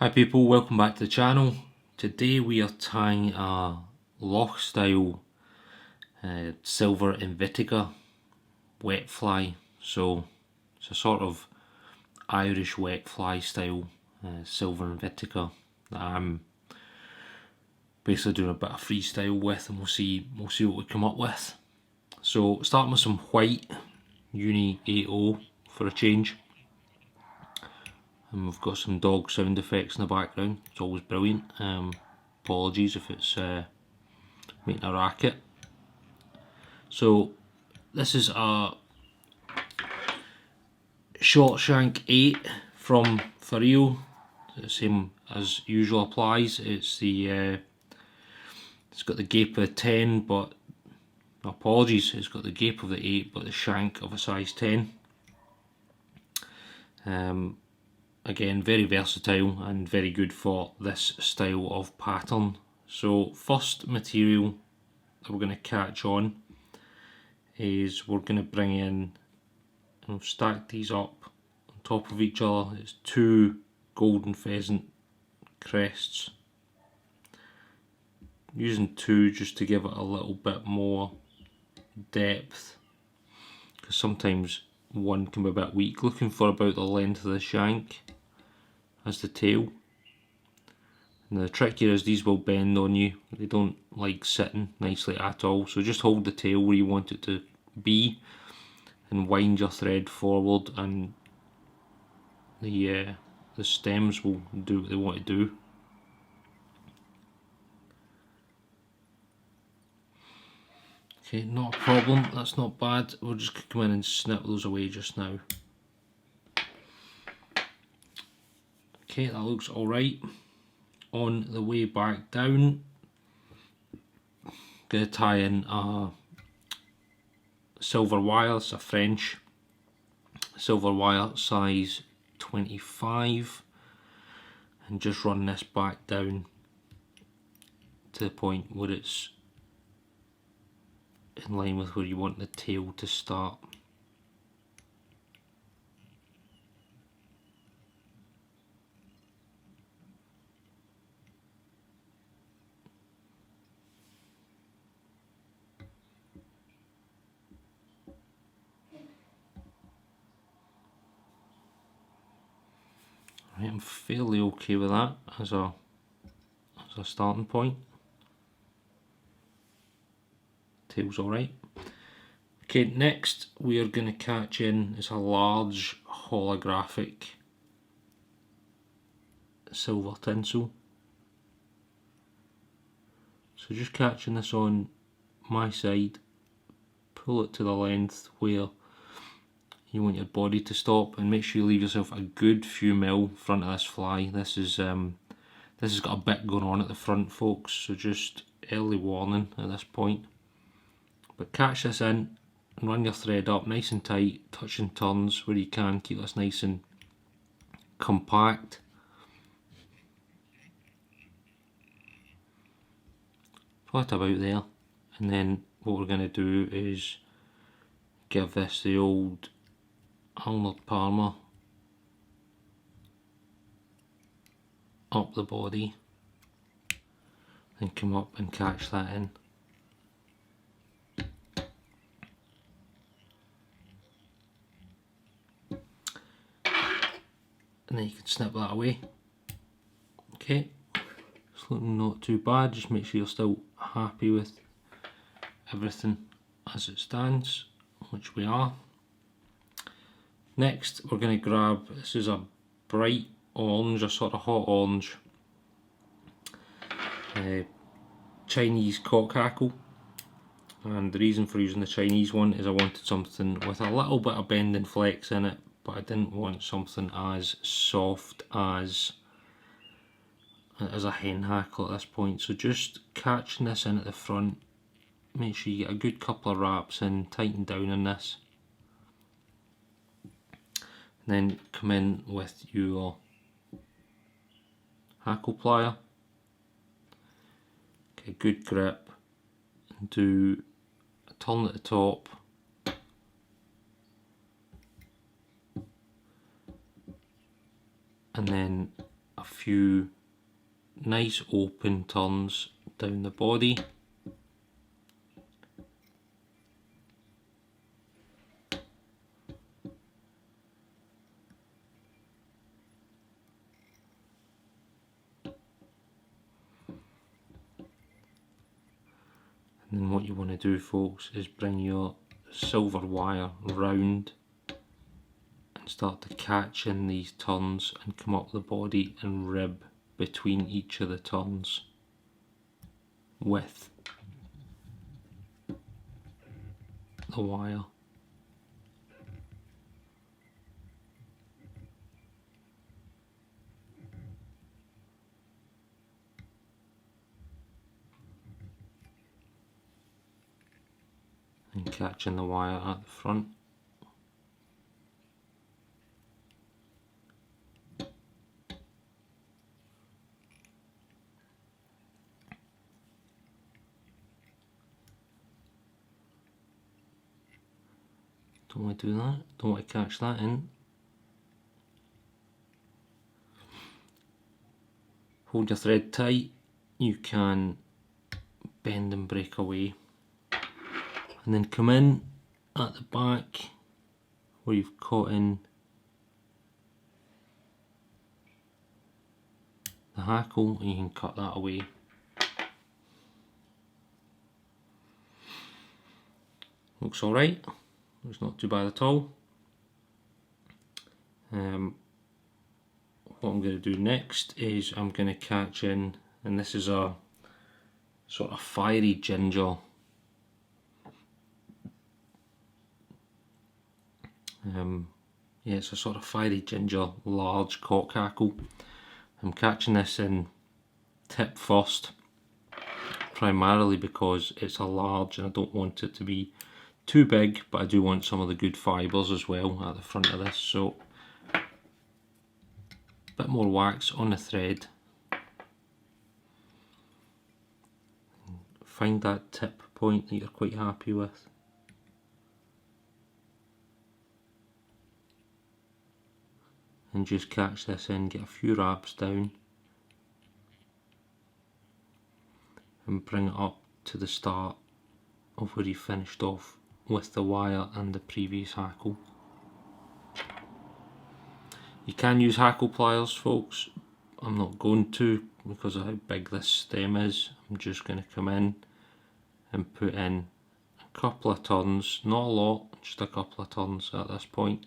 Hi people, welcome back to the channel. Today we are tying a loch style silver Invicta wet fly. So it's a sort of Irish wet fly style silver Invicta that I'm basically doing a bit of freestyle with, and we'll see what we come up with. So starting with some white Uni 80 for a change. And we've got some dog sound effects in the background. It's always brilliant. Apologies if it's making a racket. So this is a short shank 8 from Fowl. The same as usual applies. It's the it's got the gape of a 10, but apologies, it's got the gape of the 8 but the shank of a size 10. Again, very versatile and very good for this style of pattern. So first material that we're going to catch on is we're going to bring in, and we'll stack these up on top of each other. It's 2 golden pheasant crests. Using 2 just to give it a little bit more depth, because sometimes one can be a bit weak. Looking for about the length of the shank as the tail. And the trick here is these will bend on you. They don't like sitting nicely at all. So just hold the tail where you want it to be and wind your thread forward, and the stems will do what they want to do. Okay, not a problem, that's not bad. We'll just come in and snip those away just now. Okay, that looks alright. On the way back down, going to tie in a silver wire. It's a French silver wire, size 25, and just run this back down to the point where it's in line with where you want the tail to start. Right, I'm fairly okay with that as a starting point. Tail's alright. Okay, next we are going to catch in is a large holographic silver tinsel. So just catching this on my side, pull it to the length where you want your body to stop, and make sure you leave yourself a good few mil in front of this fly. This has got a bit going on at the front, folks, so just early warning at this point. But catch this in and run your thread up nice and tight, touching turns where you can, keep this nice and compact. Right about there, and then what we're going to do is give this the old mallard palmer up the body and come up and catch that in. And then you can snip that away. Okay, it's looking not too bad. Just make sure you're still happy with everything as it stands, which we are. Next we're going to grab, this is a bright orange, a sort of hot orange Chinese cock hackle, and the reason for using the Chinese one is I wanted something with a little bit of bend and flex in it, but I didn't want something as soft as a hen hackle at this point. So just catching this in at the front, make sure you get a good couple of wraps in, tighten down on this, and then come in with your hackle plier, get a good grip, and do a turn at the top, and then a few nice open turns down the body. And then what you want to do, folks, is bring your silver wire round and start to catch in these turns and come up the body and rib between each of the turns with the wire. And catching the wire at the front. Don't want to do that, don't want to catch that in. Hold your thread tight, you can bend and break away. And then come in at the back where you've caught in the hackle, and you can cut that away. Looks alright, looks not too bad at all. What I'm going to do next is I'm going to catch in, and this is a sort of fiery ginger. Yeah, it's a sort of fiery ginger large cock hackle. I'm catching this in tip first, primarily because it's a large and I don't want it to be too big, but I do want some of the good fibres as well at the front of this. So a bit more wax on the thread. Find that tip point that you're quite happy with. And just catch this in, get a few wraps down and bring it up to the start of where you finished off with the wire and the previous hackle. You can use hackle pliers, folks. I'm not going to because of how big this stem is. I'm just going to come in and put in a couple of turns, not a lot, just a couple of turns at this point.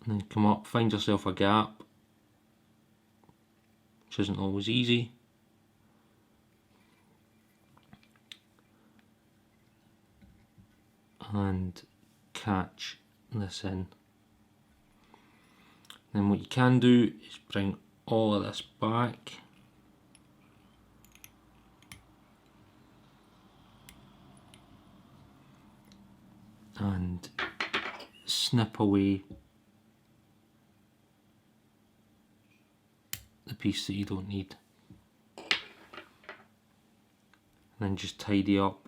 And then come up, find yourself a gap, which isn't always easy. And catch this in. Then what you can do is bring all of this back and snip away the piece that you don't need, and then just tidy up.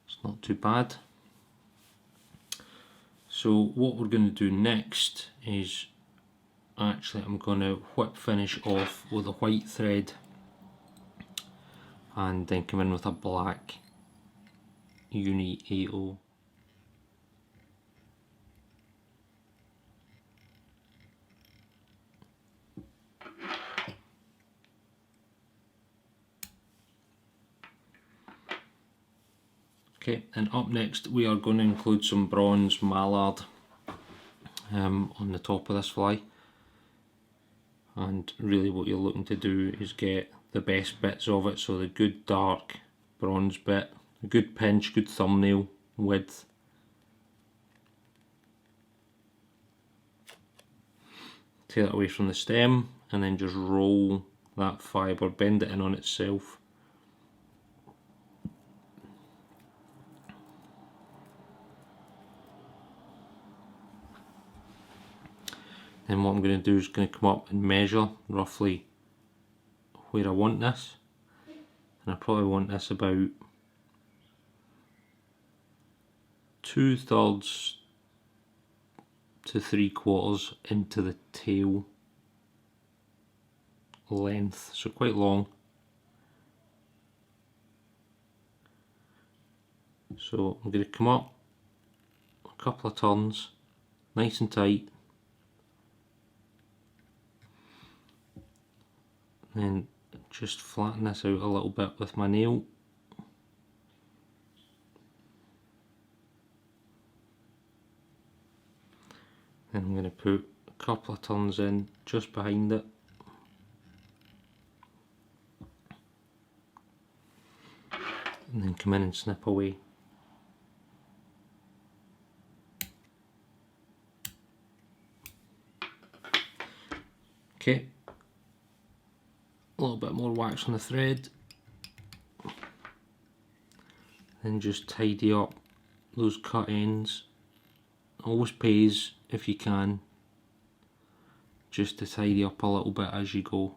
It's not too bad. So what we're going to do next is actually I'm going to whip finish off with a white thread and then come in with a black uni 80. Okay, and up next we are going to include some bronze mallard on the top of this fly, and really what you're looking to do is get the best bits of it, so the good dark bronze bit, a good pinch, good thumbnail width. Take that away from the stem and then just roll that fibre, bend it in on itself. Then what I'm going to do is going to come up and measure roughly where I want this, and I probably want this about 2/3 to 3/4 into the tail length, so quite long. So I'm going to come up a couple of turns, nice and tight, then just flatten this out a little bit with my nail. Then I'm going to put a couple of turns in just behind it. And then come in and snip away. Okay, a little bit more wax on the thread, then just tidy up those cut ends. Always pays, if you can, just to tidy up a little bit as you go.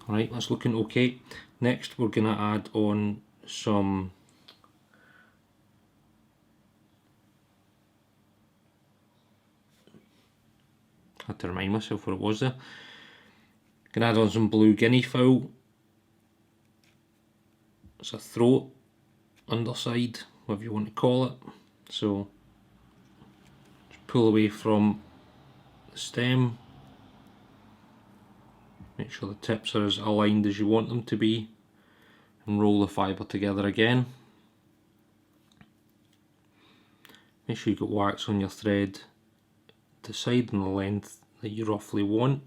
Alright, that's looking okay. Next we're going to add on some I had to remind myself what it was there. Going to add on some blue Guinea fowl. It's a throat, underside, whatever you want to call it. So just pull away from the stem. Make sure the tips are as aligned as you want them to be, and roll the fibre together again. Make sure you got wax on your thread, decide on the length that you roughly want.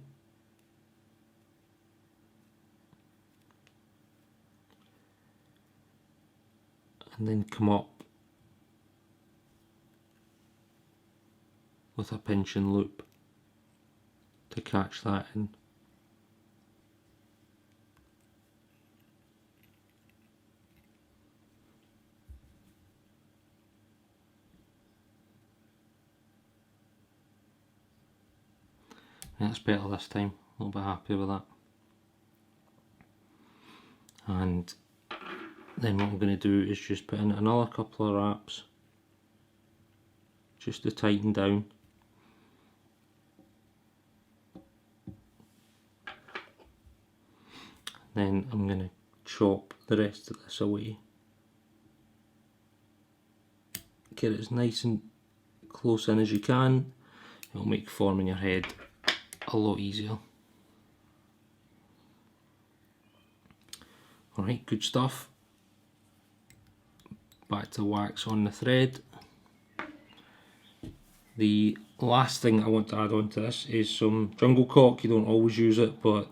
And then come up with a pinch and loop to catch that in. That's better this time, a little bit happy with that. And then what I'm going to do is just put in another couple of wraps just to tighten down. Then I'm going to chop the rest of this away. Get it as nice and close in as you can. It'll make forming your head a lot easier. Alright, good stuff. Back to wax on the thread. The last thing I want to add on to this is some jungle cock. You don't always use it, but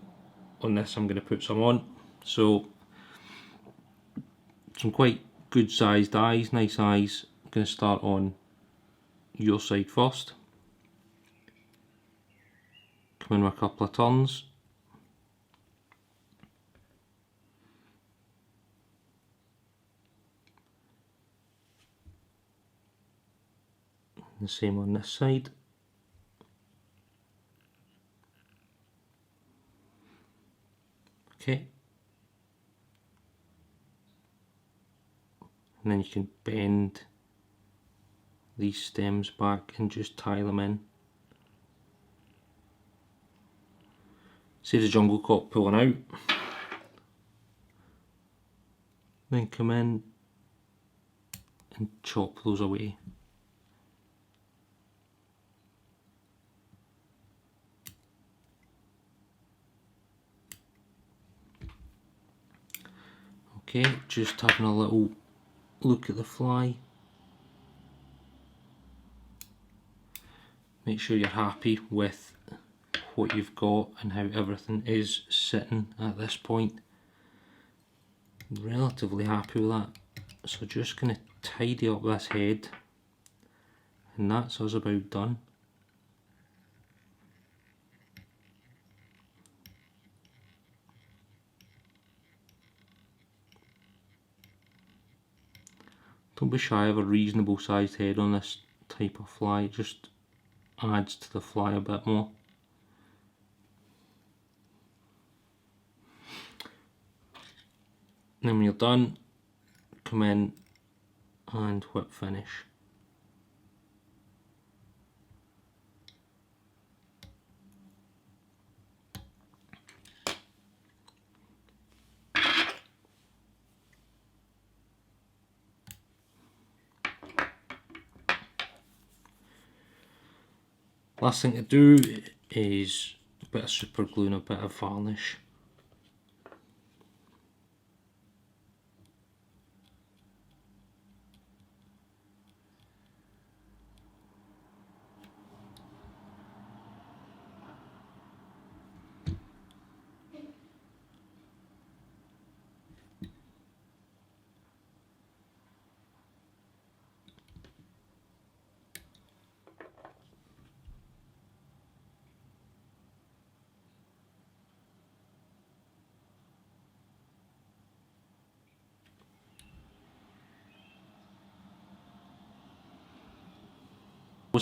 on this I'm going to put some on. So some quite good sized eyes, nice eyes. I'm going to start on your side first. Come in with a couple of turns. The same on this side. Okay. And then you can bend these stems back and just tie them in. Save the jungle cock pulling out. Then come in and chop those away. Okay, just having a little look at the fly. Make sure you're happy with what you've got and how everything is sitting at this point. Relatively happy with that. So just going to tidy up this head, and that's us about done. Don't be shy of a reasonable sized head on this type of fly, it just adds to the fly a bit more. And then when you're done, come in and whip finish. Last thing to do is a bit of super glue and a bit of varnish.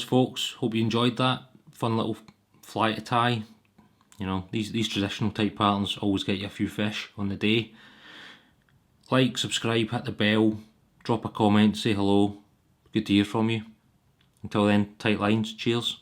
Folks, hope you enjoyed that. Fun little fly to tie. You know, these traditional type patterns always get you a few fish on the day. Like, subscribe, hit the bell, drop a comment, say hello. Good to hear from you. Until then, tight lines, cheers.